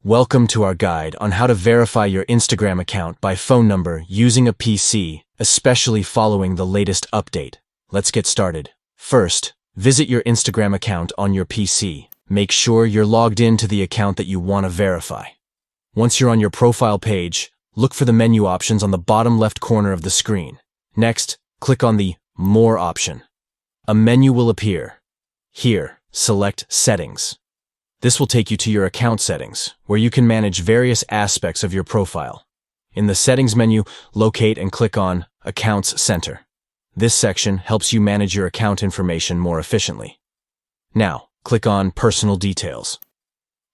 Welcome to our guide on how to verify your Instagram account by phone number using a PC, especially following the latest update. Let's get started. First, visit your Instagram account on your PC. Make sure you're logged in to the account that you want to verify. Once you're on your profile page, look for the menu options on the bottom left corner of the screen. Next, click on the More option. A menu will appear. Here, select Settings. This will take you to your account settings, where you can manage various aspects of your profile. In the Settings menu, locate and click on Accounts Center. This section helps you manage your account information more efficiently. Now, click on Personal Details.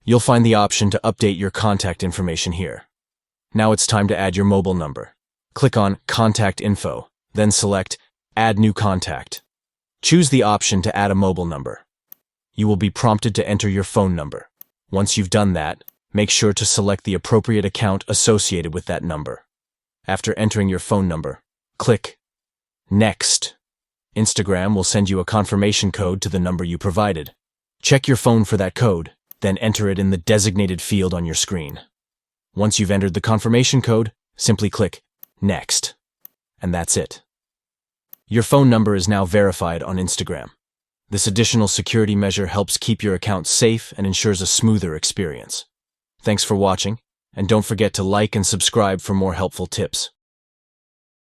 You'll find the option to update your contact information here. Now it's time to add your mobile number. Click on Contact Info, then select Add New Contact. Choose the option to add a mobile number. You will be prompted to enter your phone number. Once you've done that, make sure to select the appropriate account associated with that number. After entering your phone number, click Next. Instagram will send you a confirmation code to the number you provided. Check your phone for that code, then enter it in the designated field on your screen. Once you've entered the confirmation code, simply click Next. And that's it. Your phone number is now verified on Instagram. This additional security measure helps keep your account safe and ensures a smoother experience. Thanks for watching, and don't forget to like and subscribe for more helpful tips.